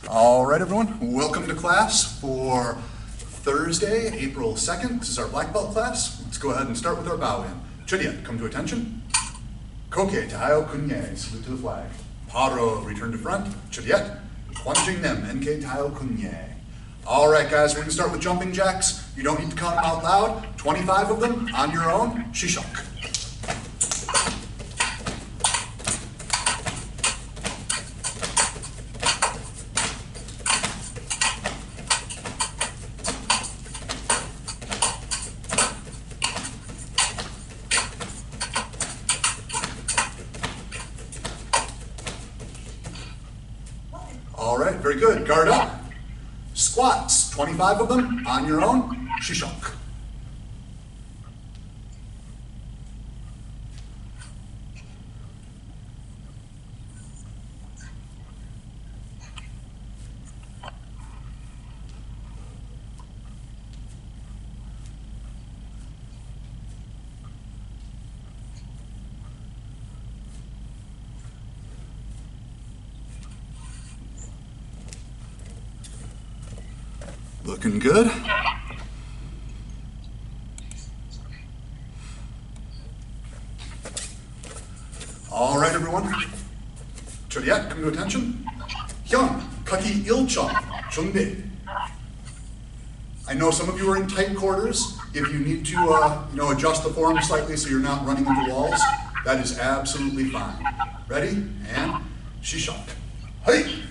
All right, everyone, welcome to class for Thursday, April 2nd. This is our black belt class. Let's go ahead and start with our bow in. Chodiet, come to attention. Koke, Tahayo Kunye, salute to the flag. Paro, return to front. Chodiet, Kwanjing Nem, NK Tahayo Kunye. All right, guys, we're gonna start with jumping jacks. You don't need to count them out loud. 25 of them on your own, Shishok. All right, very good. Guard up. Squats, 25 of them on your own, Shishok. Looking good. All right, everyone. Chodiet, come to attention. Hyun, Kaki Ilchon, Chunde. I know some of you are in tight quarters. If you need to, adjust the form slightly so you're not running into walls, that is absolutely fine. Ready? And Shishok. Hey!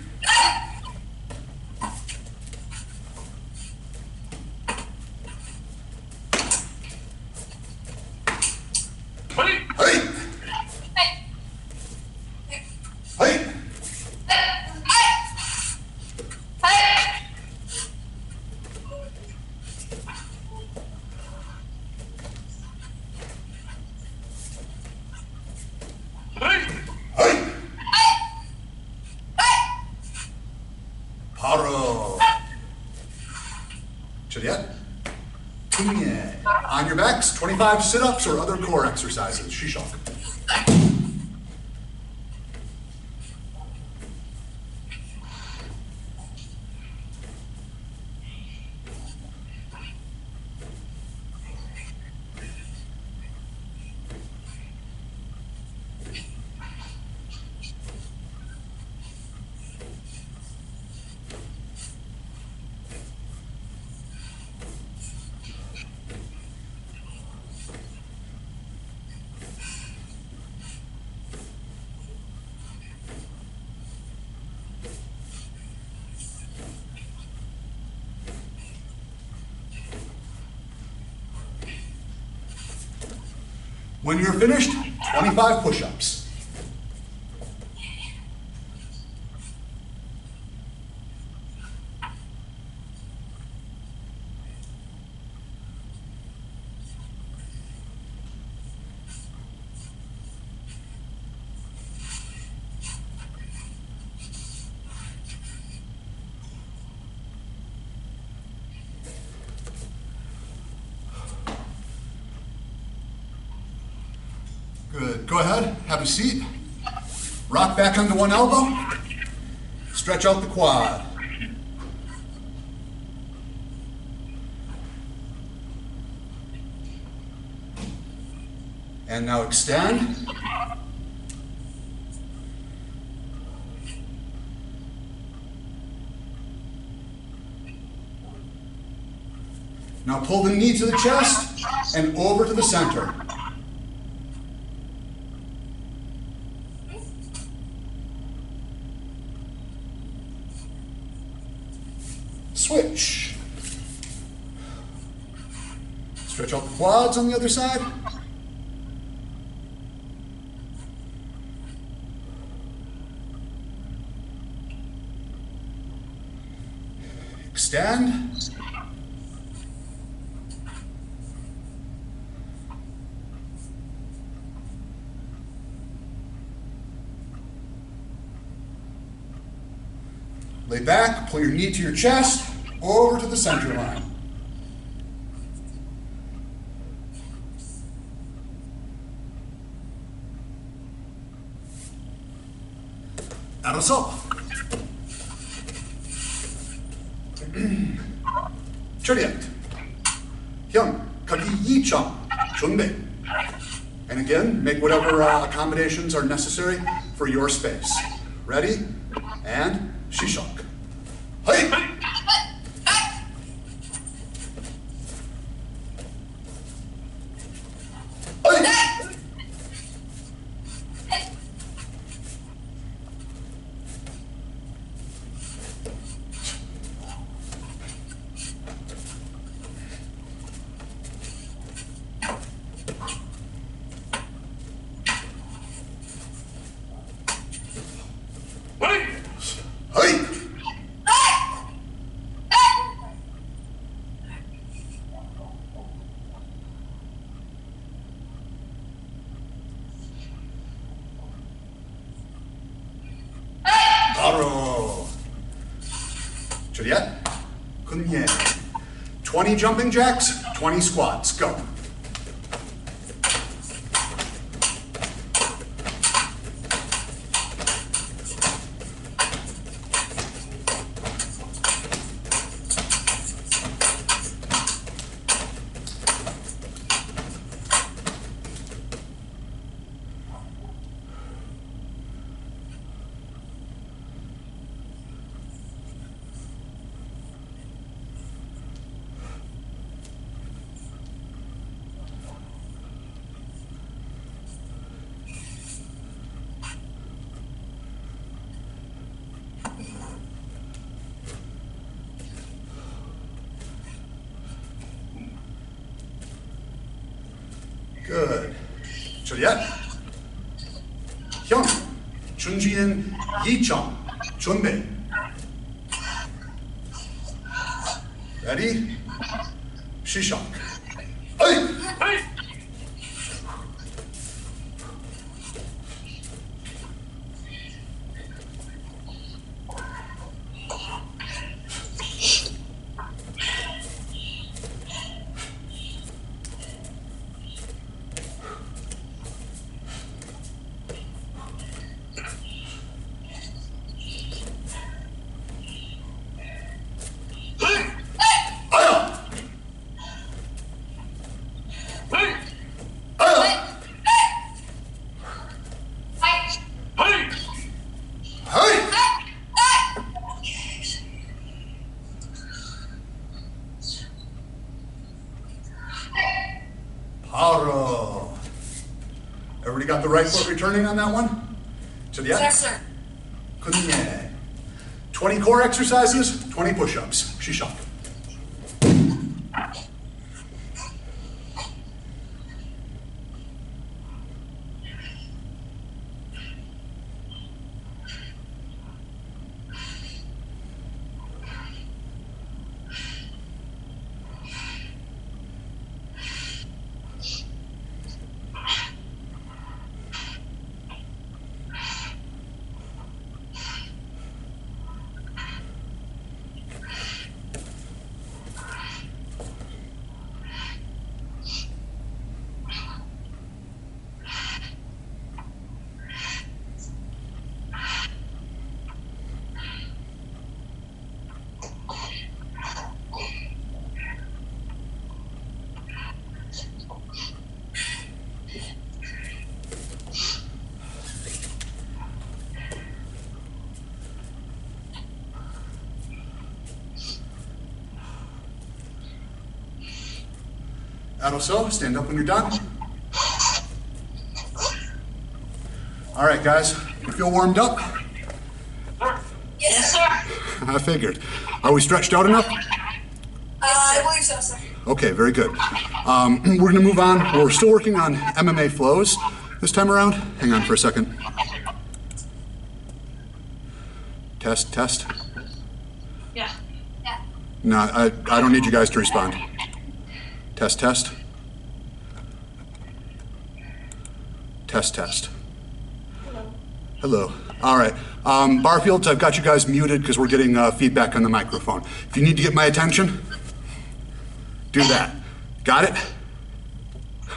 Paro. Chodiet. Kunye. On your backs, 25 sit-ups or other core exercises. Shishok. When you're finished, 25 push-ups. Good. Go ahead, have a seat. Rock back onto one elbow. Stretch out the quad. And now extend. Now pull the knee to the chest and over to the center. Switch. Stretch out the quads on the other side. Extend. Lay back, pull your knee to your chest, over to the center line. Arasop. Juliet. Hyung, Kaki Yi-chang, Chunbei. And again, make whatever accommodations are necessary for your space. Ready? And Shishok. Hey! Juliet, Kunye. 20 jumping jacks, 20 squats, go. Good. Juliet. Hyung, Chunjian, Yi-chang, Chunbei. Ready? Shishak. Hey! Hey! Paro. Everybody got the right foot returning on that one? Juliet? Yes, sir. Kunye. 20 core exercises, 20 push-ups. Shishak. So, stand up when you're done. All right, guys, you feel warmed up? Yes, sir. I figured. Are we stretched out enough? I believe so, sir. Okay, very good. We're gonna move on. We're still working on MMA flows this time around. Hang on for a second. Test, test. Yeah. Yeah. No, I don't need you guys to respond. Test, test. Test, test. Hello. All right. Barfields, I've got you guys muted because we're getting feedback on the microphone. If you need to get my attention, do that. Got it?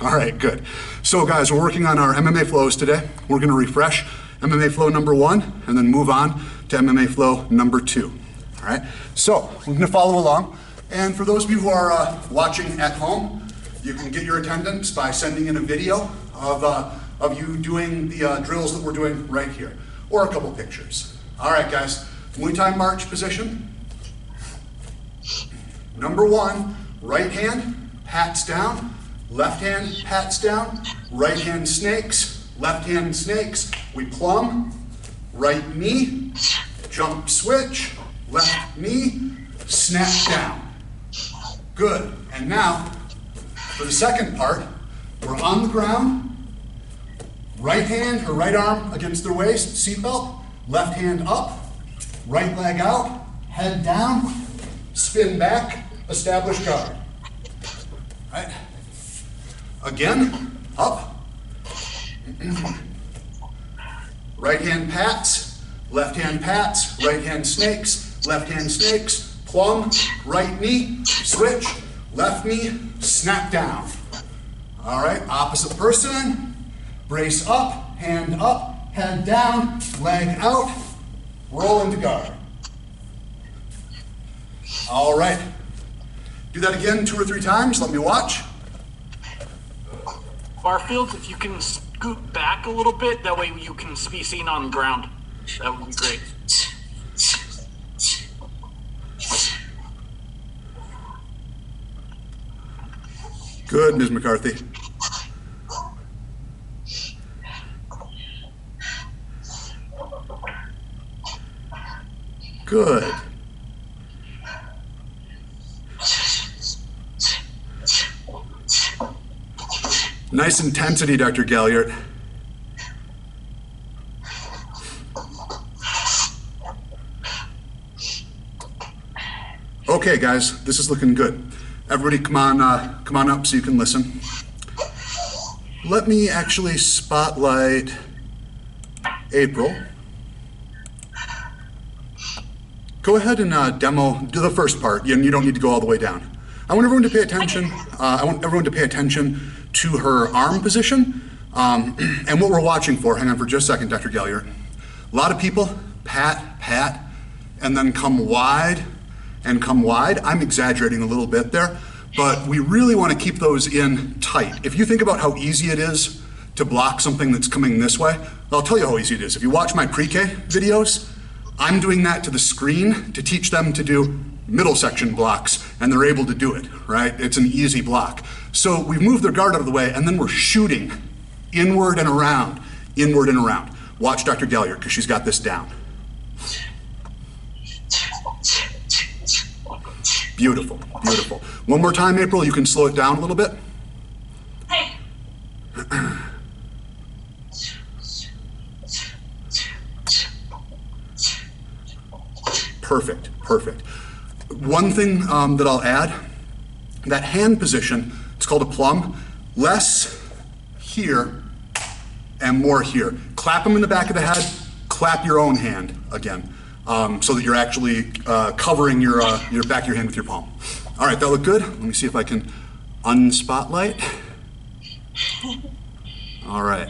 All right, good. So guys, we're working on our MMA flows today. We're going to refresh MMA flow number 1 and then move on to MMA flow number 2. All right, so we're gonna follow along. And for those of you who are watching at home, you can get your attendance by sending in a video of you doing the drills that we're doing right here, or a couple pictures. All right, guys, Muay Thai march position. Number 1, right hand, pats down, left hand, pats down, right hand snakes, left hand snakes. We plumb, right knee, jump switch, left knee, snap down. Good, and now, for the second part, we're on the ground, right hand or right arm against their waist, seatbelt, left hand up, right leg out, head down, spin back, establish guard. Right. Again, up. Right hand pats, left hand pats, right hand snakes, plumb, right knee, switch, left knee, snap down. All right, opposite person, brace up, head down, leg out, roll into guard. All right, do that again 2 or 3 times, let me watch. Barfield, if you can scoot back a little bit, that way you can be seen on the ground. That would be great. Good, Ms. McCarthy. Good. Nice intensity, Dr. Galliard. Okay, guys, this is looking good. Everybody come on up so you can listen. Let me actually spotlight April. Go ahead and do the first part, and you don't need to go all the way down. I want everyone to pay attention. To her arm position and what we're watching for. Hang on for just a second, Dr. Galliard. A lot of people pat, and then come wide and come wide. I'm exaggerating a little bit there, but we really want to keep those in tight. If you think about how easy it is to block something that's coming this way, I'll tell you how easy it is. If you watch my pre-K videos, I'm doing that to the screen to teach them to do middle section blocks, and they're able to do it, right? It's an easy block. So we move their guard out of the way, and then we're shooting inward and around, inward and around. Watch Dr. Galliard, because she's got this down. Beautiful, beautiful. One more time, April, you can slow it down a little bit. Hey. Perfect, perfect. One thing that I'll add, that hand position, it's called a plumb, less here and more here. Clap them in the back of the head, clap your own hand again, so that you're actually covering your back of your hand with your palm. All right, that looked good. Let me see if I can unspotlight. All right.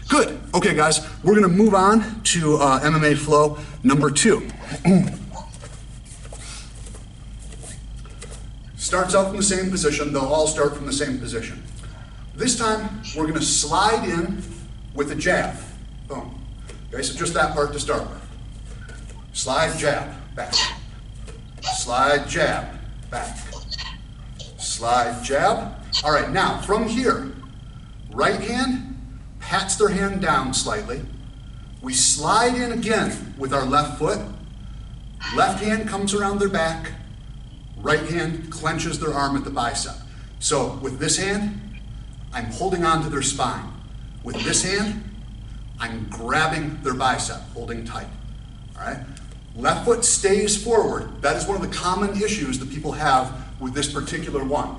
Good. Okay, guys, we're gonna move on to MMA flow number 2. Starts out from the same position. They'll all start from the same position. This time, we're gonna slide in with a jab. Boom. Okay, so just that part to start with. Slide, jab, back. Slide, jab, back. Slide, jab. All right, now, from here, right hand pats their hand down slightly. We slide in again with our left foot. Left hand comes around their back. Right hand clenches their arm at the bicep. So with this hand, I'm holding on to their spine. With this hand, I'm grabbing their bicep, holding tight. All right? Left foot stays forward. That is one of the common issues that people have with this particular one.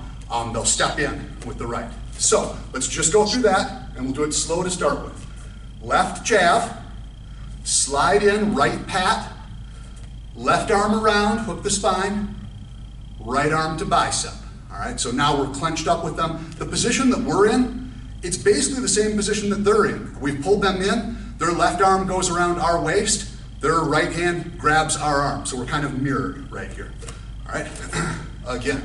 They'll step in with the right. So let's just go through that, and we'll do it slow to start with. Left jab, slide in, right pat, left arm around, hook the spine, right arm to bicep. All right, so now we're clenched up with them. The position that we're in, it's basically the same position that they're in. We've pulled them in, their left arm goes around our waist, Their right hand grabs our arm, so we're kind of mirrored right here. All right, again,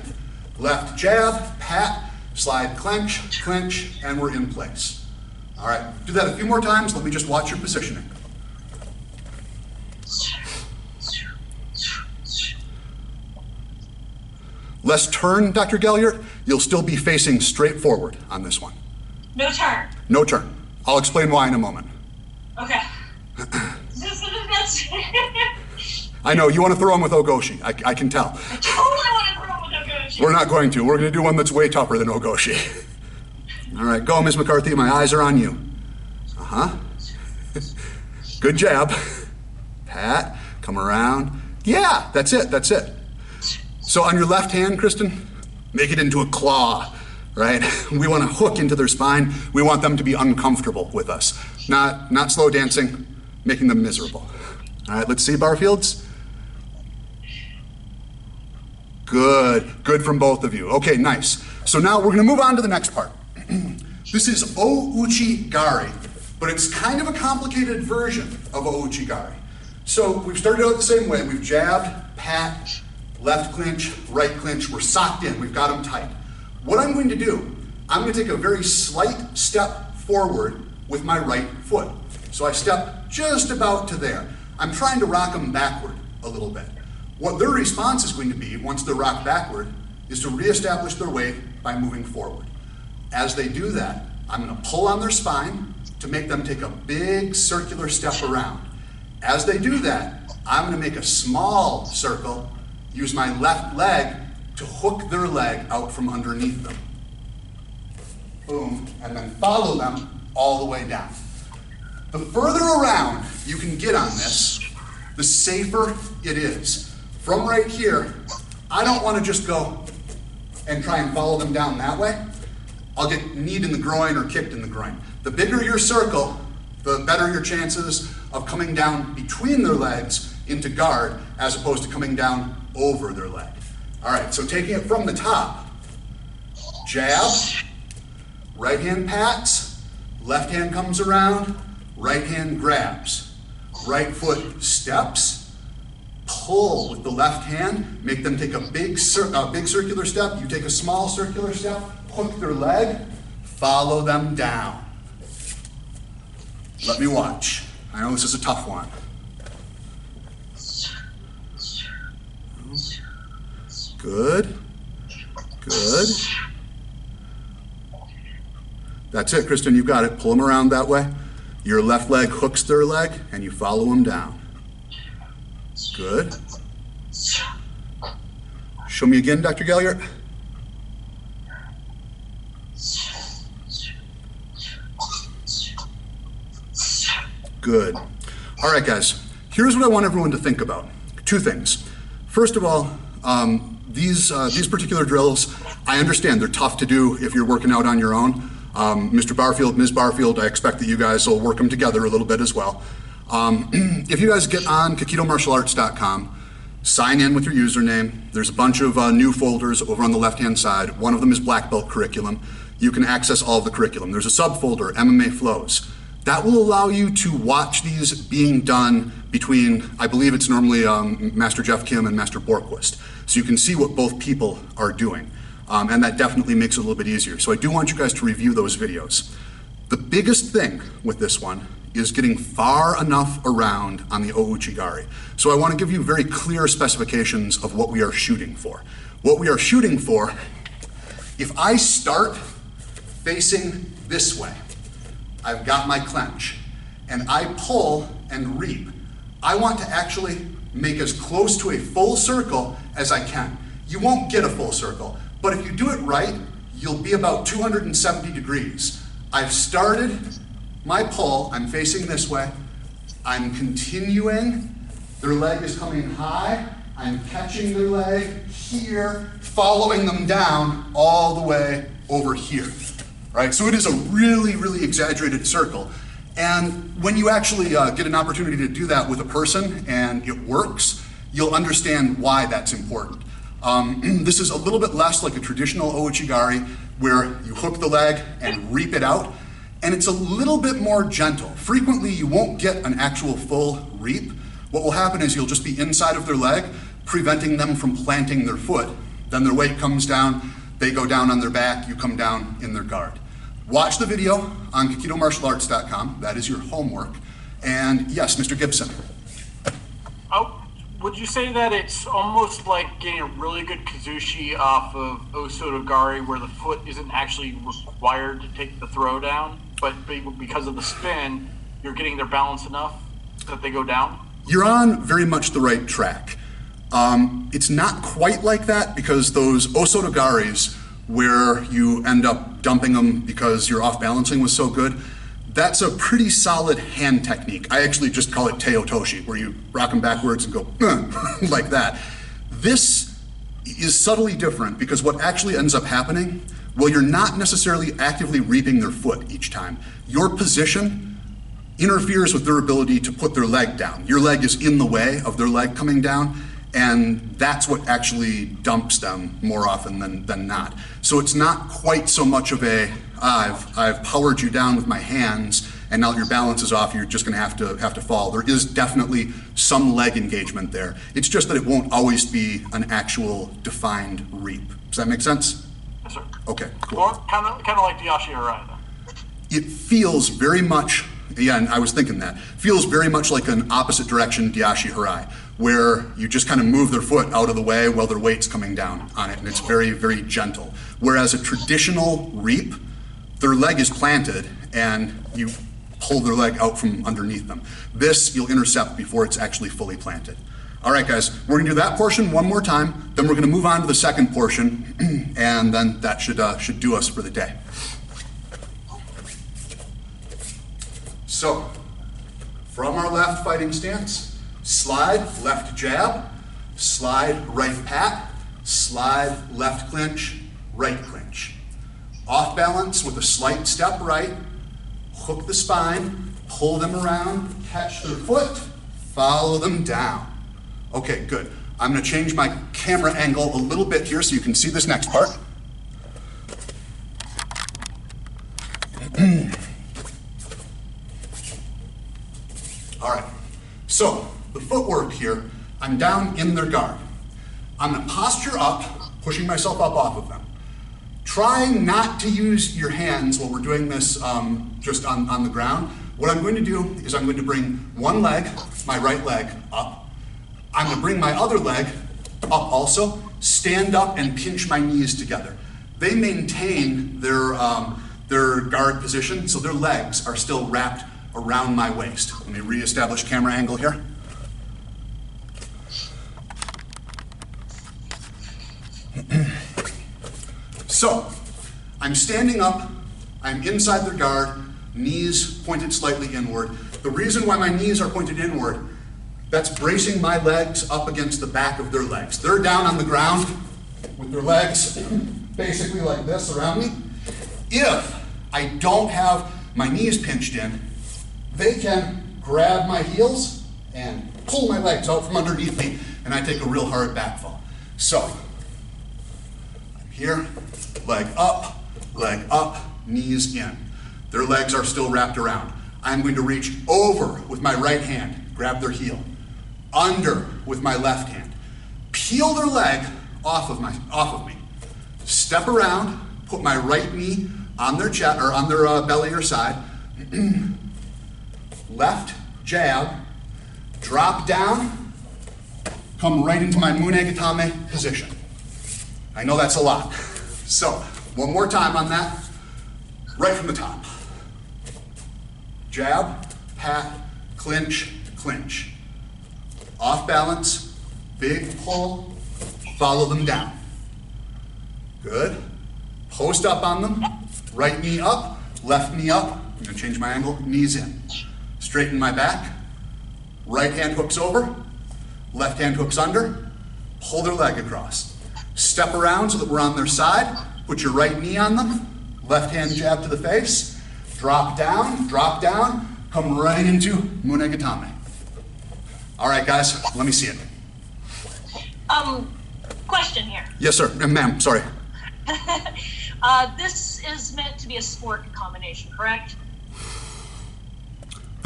left jab, pat, slide, clench, clench, and we're in place. All right, do that a few more times. Let me just watch your positioning. Less turn, Dr. Galliard. You'll still be facing straight forward on this one. No turn. No turn. I'll explain why in a moment. Okay. I know, you want to throw him with Ogoshi. I can tell. I totally want to throw him with Ogoshi. We're not going to. We're going to do one that's way tougher than Ogoshi. All right, go, Ms. McCarthy. My eyes are on you. Uh-huh. Good jab. Pat, come around. Yeah, that's it, that's it. So on your left hand, Kristen, make it into a claw, right? We want to hook into their spine. We want them to be uncomfortable with us. Not slow dancing, making them miserable. All right, let's see, Barfields. Good, good from both of you. Okay, nice. So now we're gonna move on to the next part. This is O-Uchi-Gari, but it's kind of a complicated version of O-Uchi-Gari. So we've started out the same way. We've jabbed, pat, left clinch, right clinch. We're socked in, we've got them tight. What I'm going to do, I'm gonna take a very slight step forward with my right foot. So I step just about to there. I'm trying to rock them backward a little bit. What their response is going to be, once they're rocked backward, is to reestablish their weight by moving forward. As they do that, I'm gonna pull on their spine to make them take a big circular step around. As they do that, I'm gonna make a small circle, use my left leg to hook their leg out from underneath them. Boom, and then follow them all the way down. The further around you can get on this, the safer it is. From right here, I don't want to just go and try and follow them down that way. I'll get kneed in the groin or kicked in the groin. The bigger your circle, the better your chances of coming down between their legs into guard as opposed to coming down over their leg. All right, so taking it from the top, jab, right hand pats, left hand comes around, right hand grabs, right foot steps, pull with the left hand, make them take a big circular step, you take a small circular step, hook their leg, follow them down. Let me watch. I know this is a tough one. Good, good. That's it, Kristen, you've got it. Pull them around that way. Your left leg hooks their leg, and you follow them down. Good. Show me again, Dr. Galliard. Good. All right, guys. Here's what I want everyone to think about. Two things. First of all, these particular drills, I understand they're tough to do if you're working out on your own. Mr. Barfield, Ms. Barfield, I expect that you guys will work them together a little bit as well. If you guys get on KakitoMartialArts.com, sign in with your username. There's a bunch of new folders over on the left-hand side. One of them is Black Belt Curriculum. You can access all of the curriculum. There's a subfolder, MMA Flows. That will allow you to watch these being done between, I believe it's normally Master Jeff Kim and Master Borquist. So you can see what both people are doing. And that definitely makes it a little bit easier. So I do want you guys to review those videos. The biggest thing with this one is getting far enough around on the O-Uchi-Gari. So I want to give you very clear specifications of what we are shooting for. What we are shooting for, if I start facing this way, I've got my clench, and I pull and reap, I want to actually make as close to a full circle as I can. You won't get a full circle, but if you do it right, you'll be about 270 degrees. I've started my pull, I'm facing this way, I'm continuing, their leg is coming high, I'm catching their leg here, following them down all the way over here, right? So it is a really, really exaggerated circle. And when you actually get an opportunity to do that with a person and it works, you'll understand why that's important. This is a little bit less like a traditional O-Uchi-Gari where you hook the leg and reap it out, and it's a little bit more gentle. Frequently you won't get an actual full reap, What will happen is you'll just be inside of their leg, preventing them from planting their foot. Then their weight comes down, they go down on their back, you come down in their guard. Watch the video on KikidoMartialArts.com. That is your homework. And yes, Mr. Gibson. Oh, would you say that it's almost like getting a really good Kazushi off of Osotogari where the foot isn't actually required to take the throw down, but because of the spin, you're getting their balance enough that they go down? You're on very much the right track. It's not quite like that because those Osotogaris where you end up dumping them because your off balancing was so good, that's a pretty solid hand technique. I actually just call it Teo Toshi, where you rock them backwards and go like that. This is subtly different because what actually ends up happening, well, you're not necessarily actively reaping their foot each time. Your position interferes with their ability to put their leg down. Your leg is in the way of their leg coming down, and that's what actually dumps them more often than not. So it's not quite so much of a, I've powered you down with my hands, and now that your balance is off, you're just gonna have to fall. There is definitely some leg engagement there. It's just that it won't always be an actual defined reap. Does that make sense? Yes, sir. Okay, cool. Or kind of like the Ashiharai, though. It feels very much, yeah, and I was thinking that, feels very much like an opposite direction Diashi Harai, where you just kind of move their foot out of the way while their weight's coming down on it, and it's very, very gentle. Whereas a traditional reap, their leg is planted, and you pull their leg out from underneath them. This you'll intercept before it's actually fully planted. All right, guys, we're gonna do that portion one more time, then we're gonna move on to the second portion, and then that should do us for the day. So, from our left fighting stance, slide, left jab, slide, right pat, slide, left clinch, right clinch. Off balance with a slight step right, hook the spine, pull them around, catch their foot, follow them down. Okay, good. I'm gonna change my camera angle a little bit here so you can see this next part. All right, so the footwork here, I'm down in their guard. I'm gonna posture up, pushing myself up off of them. Try not to use your hands while we're doing this just on the ground. What I'm going to do is I'm going to bring one leg, my right leg, up. I'm gonna bring my other leg up also, stand up and pinch my knees together. They maintain their guard position, so their legs are still wrapped around my waist. Let me reestablish camera angle here. So, I'm standing up, I'm inside their guard, knees pointed slightly inward. The reason why my knees are pointed inward, that's bracing my legs up against the back of their legs. They're down on the ground with their legs basically like this around me. If I don't have my knees pinched in, they can grab my heels and pull my legs out from underneath me, and I take a real hard back fall. So, I'm here, leg up, knees in. Their legs are still wrapped around. I'm going to reach over with my right hand, grab their heel, under with my left hand, peel their leg off of me, step around, put my right knee on their chest or on their belly or side, left jab, drop down, come right into my Munegatame position. I know that's a lot. So, one more time on that, right from the top. Jab, pat, clinch, clinch. Off balance, big pull, follow them down. Good. Post up on them, right knee up, left knee up. I'm gonna change my angle, knees in. Straighten my back, right hand hooks over, left hand hooks under, pull their leg across. Step around so that we're on their side, put your right knee on them, left hand jab to the face, drop down, come right into Munegatame. All right, guys, let me see it. Question here. Yes, sir, ma'am, sorry. This is meant to be a sport combination, correct?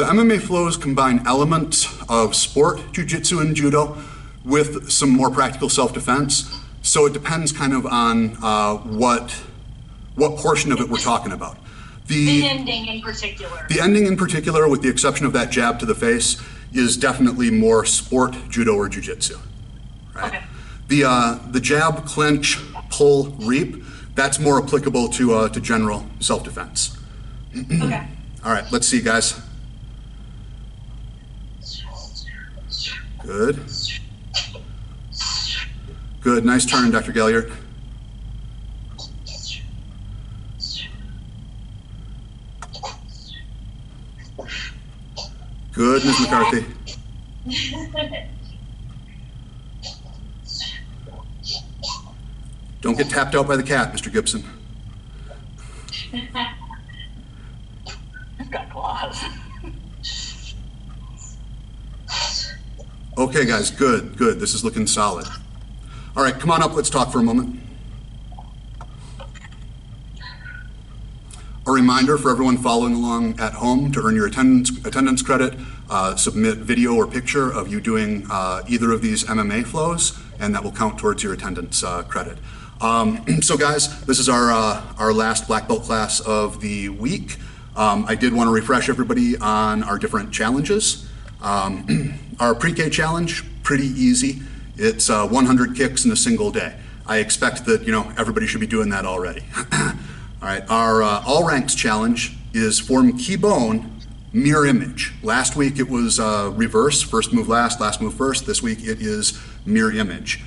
The MMA flows combine elements of sport, jiu-jitsu, and judo with some more practical self-defense. So it depends kind of on what portion of it we're talking about. The ending in particular. The ending in particular, with the exception of that jab to the face, is definitely more sport, judo, or jiu-jitsu. Right? Okay. The jab, clinch, pull, reap, that's more applicable to general self-defense. Okay. All right, let's see, guys. Good. Good, nice turn, Dr. Galliard. Good, Ms. McCarthy. Don't get tapped out by the cat, Mr. Gibson. He's got claws. Okay, guys, good, good. This is looking solid. All right, come on up, let's talk for a moment. A reminder for everyone following along at home to earn your attendance credit, submit video or picture of you doing either of these MMA flows, and that will count towards your attendance credit. So guys, this is our last black belt class of the week. I did want to refresh everybody on our different challenges. Our pre-K challenge, pretty easy. It's 100 kicks in a single day. I expect that, you know, everybody should be doing that already. All right, our all ranks challenge is form key bone, mirror image. Last week it was reverse, first move last move first. This week it is mirror image.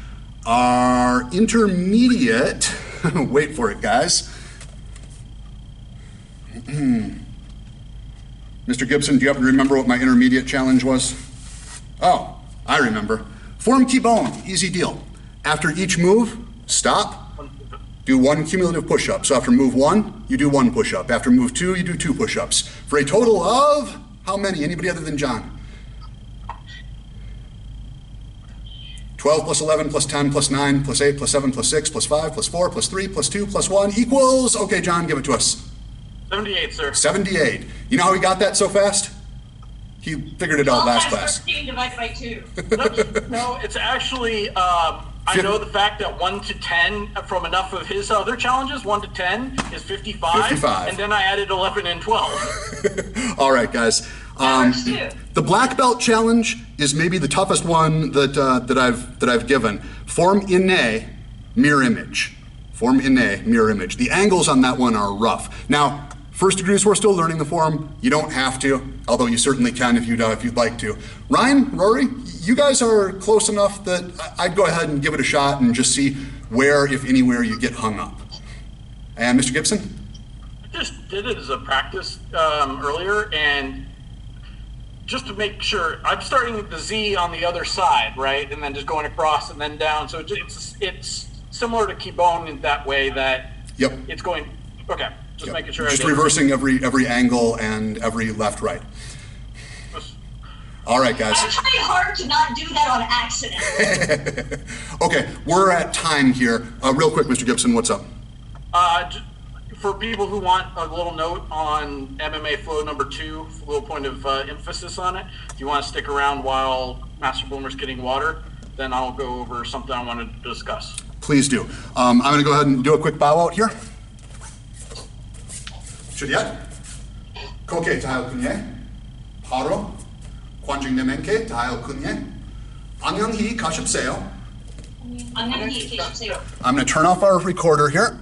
Our intermediate, wait for it, guys. Mr. Gibson, do you happen to remember what my intermediate challenge was? Oh, I remember. Form key bone, easy deal. After each move, stop, do one cumulative push-up. So after move 1, you do 1 push-up. After move 2, you do 2 push-ups. For a total of, how many? Anybody other than John? 12 plus 11 plus 10 plus 9 plus 8 plus 7 plus 6 plus 5 plus 4 plus 3 plus 2 plus 1 equals, okay, John, give it to us. 78, sir. 78. You know how he got that so fast? He figured it out last class. 13 divided by 2. No, it's actually, I know the fact that 1 to 10 from enough of his other challenges, 1 to 10 is 55. 55. And then I added 11 and 12. All right, guys. The black belt challenge is maybe the toughest one that I've given. Form inné, mirror image. Form inné, mirror image. The angles on that one are rough. Now, first degrees, we're still learning the form. You don't have to, although you certainly can if you'd like to. Ryan, Rory, you guys are close enough that I'd go ahead and give it a shot and just see where, if anywhere, you get hung up. And Mr. Gibson? I just did it as a practice earlier, and just to make sure, I'm starting with the Z on the other side, right? And then just going across and then down. So it's similar to Kibone in that way that it's going, okay. Just making sure. Just reversing every angle and every left, right. All right, guys. I tried hard to not do that on accident. Okay, we're at time here. Real quick, Mr. Gibson, what's up? For people who want a little note on MMA flow number 2, a little point of emphasis on it, if you want to stick around while Master Boomer's getting water, then I'll go over something I wanted to discuss. Please do. I'm going to go ahead and do a quick bow out here. Chodiat, Koke Tahao Kunye, Paro, Kwanjing Nemenke Tahao Kunye, Anyang Hi Kaship Seo. I'm going to turn off our recorder here.